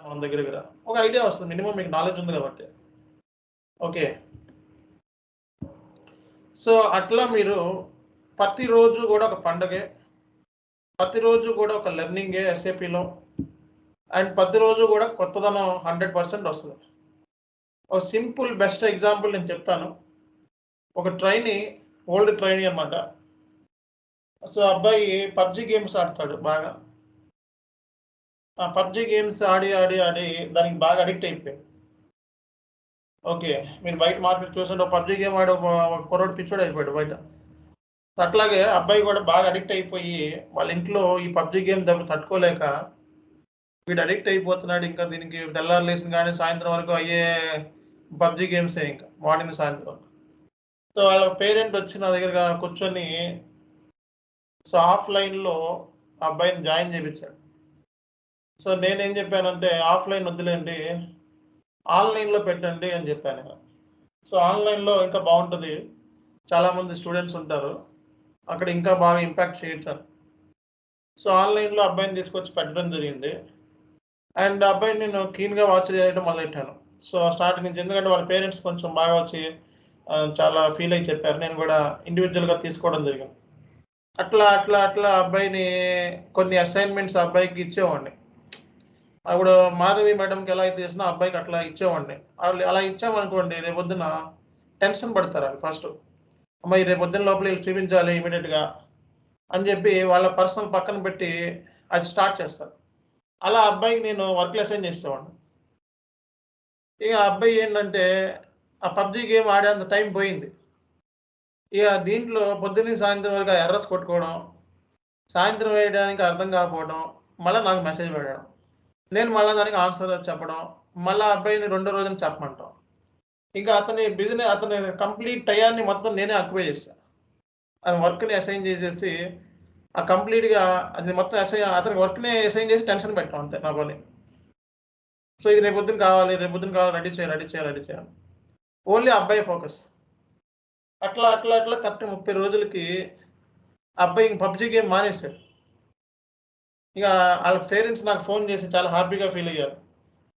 మన దగ్గర ఒక ఐడియా వస్తుంది, మినిమం మీకు నాలెడ్జ్ ఉంది కాబట్టి. ఓకే, సో అట్లా మీరు ప్రతిరోజు కూడా ఒక పండగే, ప్రతిరోజు కూడా ఒక లెర్నింగే ఎస్ఏపిలో, అండ్ ప్రతిరోజు కూడా కొత్తదనం 100% వస్తుంది. ఒక సింపుల్ బెస్ట్ ఎగ్జాంపుల్ నేను చెప్తాను. ఒక ట్రైనీ, ఓల్డ్ ట్రైనీ అన్నమాట. సో అబ్బాయి పబ్జి గేమ్స్ ఆడతాడు బాగా. ఆ పబ్జి గేమ్స్ ఆడి ఆడి ఆడి దానికి బాగా అడిక్ట్ అయిపోయాడు. ఓకే, మీరు బయట మార్కెట్ చూస్తుంటే పబ్జి గేమ్ ఆడి ఒక కుర్రోడు పిచ్చోడు అయిపోయాడు బయట. అట్లాగే అబ్బాయి కూడా బాగా అడిక్ట్ అయిపోయి వాళ్ళ ఇంట్లో ఈ పబ్జి గేమ్ దెబ్బ తట్టుకోలేక వీడు అడిక్ట్ అయిపోతున్నాడు. ఇంకా దీనికి తెల్లారు లేసిన కానీ సాయంత్రం వరకు అయ్యే పబ్జి గేమ్సే, ఇంకా మార్నింగ్ సాయంత్రం వరకు. సో వాళ్ళ పేరెంట్ వచ్చి నా దగ్గర కూర్చొని సో ఆఫ్లైన్లో అబ్బాయిని జాయిన్ చేయించాడు. సో నేనేం చెప్పానంటే ఆఫ్లైన్ వద్దులేండి, ఆన్లైన్లో పెట్టండి అని చెప్పాను. సో ఆన్లైన్లో ఇంకా బాగుంటుంది, చాలామంది స్టూడెంట్స్ ఉంటారు అక్కడ, ఇంకా బాగా ఇంపాక్ట్ చేయొచ్చాను. సో ఆన్లైన్లో అబ్బాయిని తీసుకొచ్చి పెట్టడం జరిగింది. అండ్ అబ్బాయిని నేను క్లీన్గా వాచ్ చేయడం మొదలెట్టాను. సో స్టార్టింగ్ నుంచి, ఎందుకంటే వాళ్ళ పేరెంట్స్ కొంచెం బాగా వచ్చి చాలా ఫీల్ అయ్యి చెప్పారు, నేను కూడా ఇండివిజువల్గా తీసుకోవడం జరిగింది. అట్లా అట్లా అట్లా అబ్బాయిని కొన్ని అసైన్మెంట్స్ అబ్బాయికి ఇచ్చేవాడిని. అప్పుడు మాధవి మేడంకి ఎలా అయితే చేసినా అబ్బాయికి అట్లా ఇచ్చేవాడిని. వాళ్ళు అలా ఇచ్చామనుకోండి, రేపొద్దున టెన్షన్ పడతారు వాళ్ళు. ఫస్ట్ అమ్మాయి రేపొద్దున లోపల వీళ్ళు చూపించాలి ఇమీడియట్గా అని చెప్పి వాళ్ళ పర్సనల్ పక్కన పెట్టి అది స్టార్ట్ చేస్తారు. అలా అబ్బాయికి నేను వర్క్లు అసైన్ చేసేవాడిని. ఇక అబ్బాయి ఏంటంటే ఆ పబ్జి గేమ్ ఆడేంత టైం పోయింది. ఇక దీంట్లో పొద్దున్న సాయంత్రం వరకు ఎర్రస్ కొట్టుకోవడం, సాయంత్రం వేయడానికి అర్థం కాకపోవడం, మళ్ళీ నాకు మెసేజ్ పెట్టడం, నేను మళ్ళీ దానికి ఆన్సర్ చెప్పడం, మళ్ళీ అబ్బాయిని రెండో రోజున చెప్పమంటాం. ఇంకా అతని బిజినెస్, అతని కంప్లీట్ టయాన్ని మొత్తం నేనే ఆక్యుపై చేశాను. అది వర్క్ని అసైన్ చేసేసి ఆ కంప్లీట్గా అది మొత్తం అతనికి వర్క్ని అసైన్ చేసి టెన్షన్ పెట్టాం, అంతే నా పని. సో ఇది రేపొద్దున కావాలి, రేపొద్దున కావాలి, రెడీ చేయాలి. ఓన్లీ అబ్బాయి ఫోకస్. అట్లా అట్లా అట్లా కరెక్ట్ 30 రోజులకి అబ్బాయి ఇంక పబ్జి గేమ్ మానేశాడు. ఇక వాళ్ళ పేరెంట్స్ నాకు ఫోన్ చేసి చాలా హ్యాపీగా ఫీల్ అయ్యారు.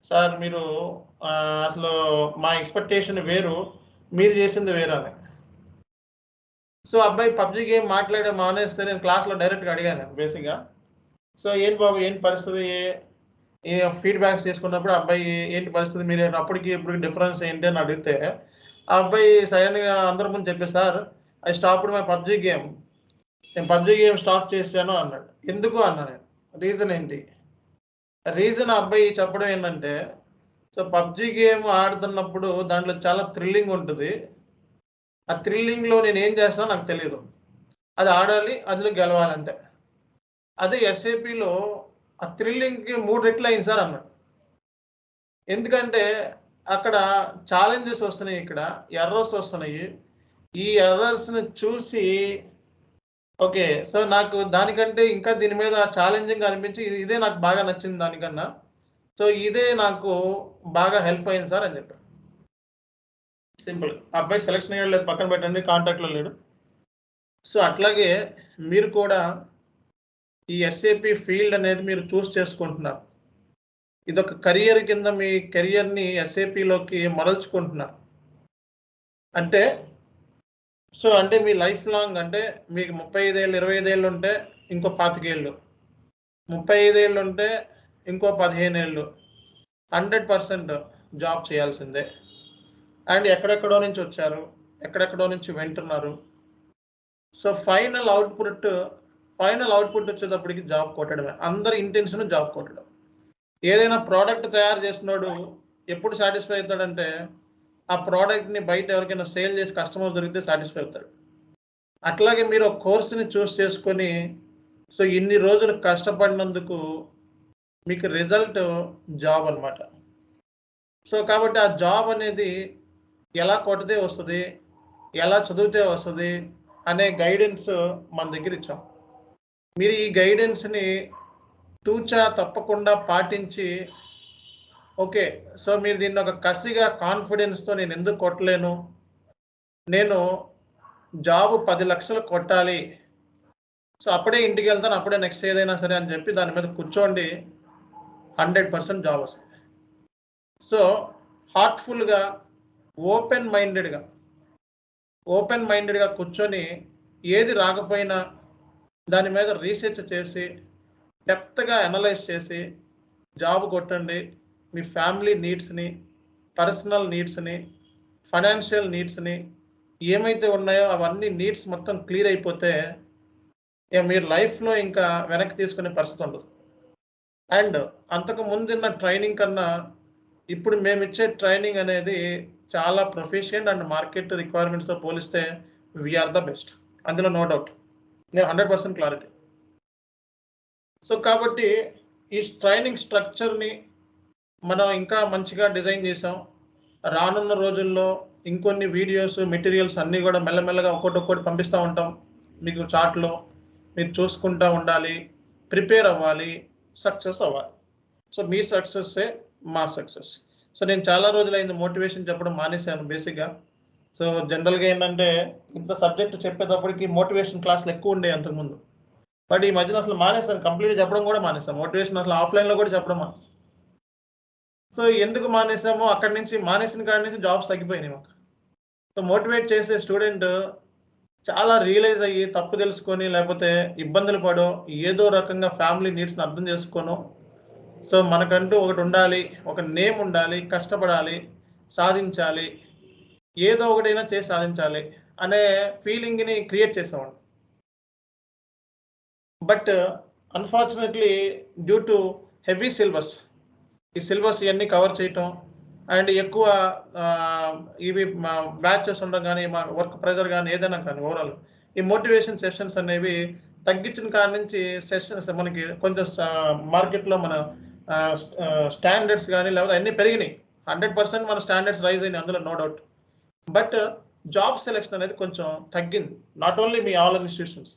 సార్ మీరు అసలు మా ఎక్స్పెక్టేషన్ వేరు, మీరు చేసింది వేరు అని. సో అబ్బాయి పబ్జి గేమ్ మానేస్తే నేను క్లాస్లో డైరెక్ట్గా అడిగాను బేసిక్గా. సో ఏంటి బాబు, ఏంటి పరిస్థితి, ఏ ఫీడ్బ్యాక్స్ చేసుకున్నప్పుడు అబ్బాయి ఏంటి పరిస్థితి, మీరు అప్పటికి ఇప్పుడు డిఫరెన్స్ ఏంటి అని అడిగితే ఆ అబ్బాయి సడన్గా అందరి ముందు చెప్పే, sir I stopped my PUBG game, నేను పబ్జి గేమ్ స్టాప్ చేశాను అన్నాడు. ఎందుకు అన్నా నేను, రీజన్ ఏంటి? రీజన్ అబ్బాయి చెప్పడం ఏంటంటే, సో పబ్జి గేమ్ ఆడుతున్నప్పుడు దాంట్లో చాలా థ్రిల్లింగ్ ఉంటుంది, ఆ థ్రిల్లింగ్లో నేను ఏం చేస్తానో నాకు తెలియదు, అది ఆడాలి, అందులో గెలవాలంటే. అదే ఎస్ఏపిలో ఆ థ్రిల్లింగ్కి 3 రెట్లు అయింది సార్ అన్నాడు. ఎందుకంటే అక్కడ ఛాలెంజెస్ వస్తున్నాయి, ఇక్కడ ఎర్రర్స్ వస్తున్నాయి. ఈ ఎర్రర్స్ని చూసి ఓకే, సో నాకు దానికంటే ఇంకా దీని మీద ఛాలెంజింగ్ అనిపించి ఇదే నాకు బాగా నచ్చింది దానికన్నా, సో ఇదే నాకు బాగా హెల్ప్ అయింది సార్ అని చెప్పారు. సింపుల్. అబ్బాయి సెలక్షన్ అయ్యాడు లేదు పక్కన పెట్టండి, కాంటాక్ట్లో లేడు. సో అట్లాగే మీరు కూడా ఈ ఎస్ఏపి ఫీల్డ్ అనేది మీరు చూస్ చేసుకుంటున్నారు, ఇదొక కెరియర్ కింద మీ కెరియర్ని ఎస్ఏపిలోకి మరల్చుకుంటున్నారు. అంటే సో అంటే మీ లైఫ్ లాంగ్, అంటే మీకు 35 ఏళ్ళు 25 ఏళ్ళు ఉంటే ఇంకో 25 ఏళ్ళు, 35 ఏళ్ళు ఉంటే ఇంకో 15 ఏళ్ళు 100% జాబ్ చేయాల్సిందే. అండ్ ఎక్కడెక్కడో నుంచి వచ్చారు, ఎక్కడెక్కడో నుంచి వింటున్నారు. సో ఫైనల్ అవుట్పుట్ వచ్చేటప్పటికి జాబ్ కొట్టడమే. అందరి ఇంటెన్షన్ జాబ్ కొట్టడం. ఏదైనా ప్రోడక్ట్ తయారు చేసినోడు ఎప్పుడు సాటిస్ఫై అవుతాడంటే, ఆ ప్రోడక్ట్ని బయట ఎవరికైనా సేల్ చేసి కస్టమర్ దొరికితే సాటిస్ఫై అవుతాడు. అట్లాగే మీరు ఒక కోర్సుని చూస్ చేసుకొని సో ఇన్ని రోజులు కష్టపడినందుకు మీకు రిజల్ట్ జాబ్ అన్నమాట. సో కాబట్టి ఆ జాబ్ అనేది ఎలా కొడితే వస్తుంది, ఎలా చదివితే వస్తుంది అనే గైడెన్స్ మన దగ్గర ఇచ్చాం. మీరు ఈ గైడెన్స్ని తూచా తప్పకుండా పాటించి ఓకే, సో మీరు దీన్ని ఒక కసిగా కాన్ఫిడెన్స్తో నేను ఎందుకు కొట్టలేను, నేను జాబ్ 10 లక్షలు కొట్టాలి, సో అప్పుడే ఇంటికి వెళ్తాను, అప్పుడే నెక్స్ట్ ఏదైనా సరే అని చెప్పి దాని మీద కూర్చోండి, 100% జాబ్ వస్తుంది. సో హార్ట్ఫుల్గా ఓపెన్ మైండెడ్గా కూర్చొని ఏది రాకపోయినా దాని మీద రీసెర్చ్ చేసి డెప్త్గా అనలైజ్ చేసి జాబ్ కొట్టండి. మీ ఫ్యామిలీ నీడ్స్ని, పర్సనల్ నీడ్స్ని, ఫైనాన్షియల్ నీడ్స్ని ఏమైతే ఉన్నాయో అవన్నీ నీడ్స్ మొత్తం క్లియర్ అయిపోతే మీరు లైఫ్లో ఇంకా వెనక్కి తీసుకునే పరిస్థితి ఉండదు. అండ్ అంతకు ముందున్న ట్రైనింగ్ కన్నా ఇప్పుడు మేము ఇచ్చే ట్రైనింగ్ అనేది చాలా ప్రొఫెషనల్ అండ్ మార్కెట్ రిక్వైర్మెంట్స్తో పోలిస్తే వీఆర్ ద బెస్ట్, అందులో నో డౌట్. నేను 100% క్లారిటీ. సో కాబట్టి ఈ ట్రైనింగ్ స్ట్రక్చర్ని మనం ఇంకా మంచిగా డిజైన్ చేసాం. రానున్న రోజుల్లో ఇంకొన్ని వీడియోస్, మెటీరియల్స్ అన్నీ కూడా మెల్లమెల్లగా ఒక్కొక్కటి పంపిస్తూ ఉంటాం మీకు చాట్లో. మీరు చూసుకుంటూ ఉండాలి, ప్రిపేర్ అవ్వాలి, సక్సెస్ అవ్వాలి. సో మీ సక్సెస్సే మా సక్సెస్. సో నేను చాలా రోజులైంది మోటివేషన్ చెప్పడం మానేశాను బేసిక్గా. సో జనరల్గా ఏంటంటే ఇంత సబ్జెక్ట్ చెప్పేటప్పటికి మోటివేషన్ క్లాసులు ఎక్కువ ఉండే అంతకుముందు. బట్ ఈ మధ్యన అసలు మానేస్తాను, కంప్లీట్ చెప్పడం కూడా మానేస్తాను. మోటివేషన్ అసలు ఆఫ్లైన్లో కూడా చెప్పడం మానేస్తాను. సో ఎందుకు మానేసామో అక్కడి నుంచి, మానేసిన కాడి నుంచి జాబ్స్ తగ్గిపోయినాయి మాకు. సో మోటివేట్ చేసే స్టూడెంట్ చాలా రియలైజ్ అయ్యి తప్పు తెలుసుకొని లేకపోతే ఇబ్బందులు పడో ఏదో రకంగా ఫ్యామిలీ నీడ్స్ని అర్థం చేసుకోను. సో మనకంటూ ఒకటి ఉండాలి, ఒక నేమ్ ఉండాలి, కష్టపడాలి, సాధించాలి, ఏదో ఒకటైనా చేసి సాధించాలి అనే ఫీలింగ్ని క్రియేట్ చేసేవాడు. But unfortunately due to heavy syllabus, ఈ సిలబస్ ఇవన్నీ కవర్ చేయటం అండ్ ఎక్కువ ఇవి బ్యాచెస్ ఉండడం కానీ, మా వర్క్ ప్రెజర్ కానీ ఏదైనా కానీ ఓవరాల్ ఈ మోటివేషన్ సెషన్స్ అనేవి తగ్గించిన కాడి నుంచి సెషన్స్ మనకి కొంచెం మార్కెట్లో మన స్టాండర్డ్స్ కానీ లేకపోతే అన్నీ పెరిగినాయి. 100% మన స్టాండర్డ్స్ రైజ్ అయినాయి, అందులో no doubt. But job selection అనేది కొంచెం తగ్గింది, నాట్ ఓన్లీ మీ ఆల్ ఇన్స్టిట్యూషన్స్.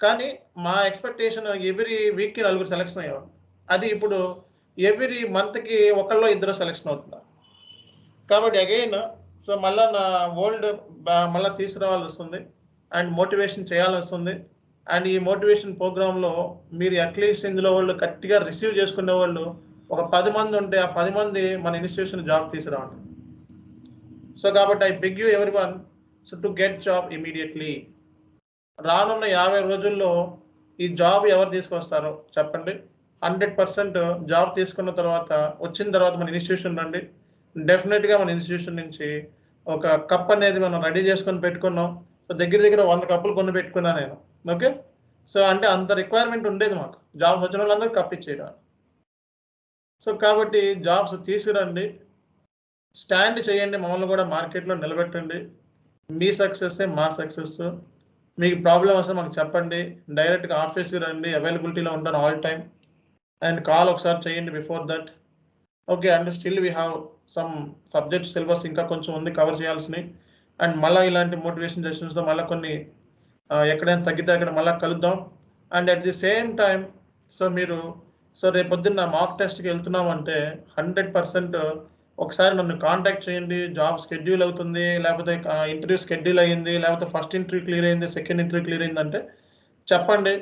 కానీ మా ఎక్స్పెక్టేషన్ ఎవ్రీ వీక్కి 4 సెలెక్షన్ అయ్యేవారు. అది ఇప్పుడు ఎవ్రీ మంత్కి 1-2 సెలెక్షన్ అవుతున్నారు. కాబట్టి అగైన్ సో మళ్ళీ నా ఓల్డ్ మళ్ళీ తీసుకురావాల్సి వస్తుంది అండ్ మోటివేషన్ చేయాల్సి వస్తుంది. అండ్ ఈ మోటివేషన్ ప్రోగ్రాంలో మీరు అట్లీస్ట్ ఇందులో వాళ్ళు గట్టిగా రిసీవ్ చేసుకునే వాళ్ళు ఒక 10 మంది ఉంటే ఆ 10 మంది మన ఇన్స్టిట్యూషన్ జాబ్ తీసుకురావండి. సో కాబట్టి ఐ బిగ్ యూ ఎవరి one so to get job immediately. రానున్న 50 రోజుల్లో ఈ జాబ్ ఎవరు తీసుకొస్తారో చెప్పండి. 100% జాబ్ తీసుకున్న తర్వాత వచ్చిన తర్వాత మన ఇన్స్టిట్యూషన్ రండి. డెఫినెట్గా మన ఇన్స్టిట్యూషన్ నుంచి ఒక కప్ అనేది మనం రెడీ చేసుకొని పెట్టుకున్నాం. సో దగ్గర 100 కప్పులు కొని పెట్టుకున్నా నేను. ఓకే, సో అంటే అంత రిక్వైర్మెంట్ ఉండేది మాకు, జాబ్స్ వచ్చిన వాళ్ళందరూ కప్ ఇచ్చేయడం. సో కాబట్టి జాబ్స్ తీసుకురండి, స్టాండ్ చేయండి, మమ్మల్ని కూడా మార్కెట్లో నిలబెట్టండి. మీ సక్సెస్సే మా సక్సెస్. మీకు ప్రాబ్లం వస్తే మాకు చెప్పండి, డైరెక్ట్గా ఆఫీస్కి రండి, అవైలబిలిటీలో ఉంటాను ఆల్ టైమ్. అండ్ కాల్ ఒకసారి చేయండి before that. Okay, and still we have some subject syllabus ఇంకా కొంచెం ఉంది కవర్ చేయాల్సినవి. అండ్ మళ్ళీ ఇలాంటి మోటివేషన్ సెషన్స్తో మళ్ళీ కొన్ని ఎక్కడైనా తగ్గితే అక్కడ మళ్ళీ కలుద్దాం. And at the same time so మీరు సో రేపు పొద్దున్న మాక్ టెస్ట్కి వెళ్తున్నామంటే 100% ఒకసారి నన్ను కాంటాక్ట్ చేయండి. జాబ్ షెడ్యూల్ అవుతుంది, లేకపోతే ఇంటర్వ్యూ షెడ్యూల్ అయ్యింది, లేకపోతే ఫస్ట్ ఇంటర్వ్యూ క్లియర్ అయింది, సెకండ్ ఇంటర్వ్యూ క్లియర్ అయిందంటే చెప్పండి.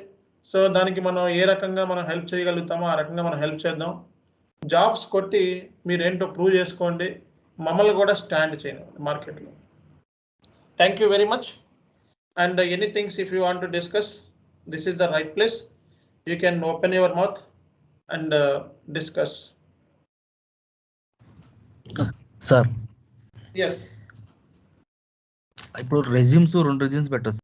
సో దానికి మనం ఏ రకంగా మనం హెల్ప్ చేయగలుగుతామో ఆ రకంగా మనం హెల్ప్ చేద్దాం. జాబ్స్ కొట్టి మీరేంటో ప్రూవ్ చేసుకోండి, మమ్మల్ని కూడా స్టాండ్ చేయండి మార్కెట్లో. Thank you very much. And any things if you want to discuss, this is the right place. You can open your mouth and discuss. Sir. Yes. ఇప్పుడు రెజ్యూమ్స్ 2 రెజ్యూమ్స్ పెట్టొచ్చు.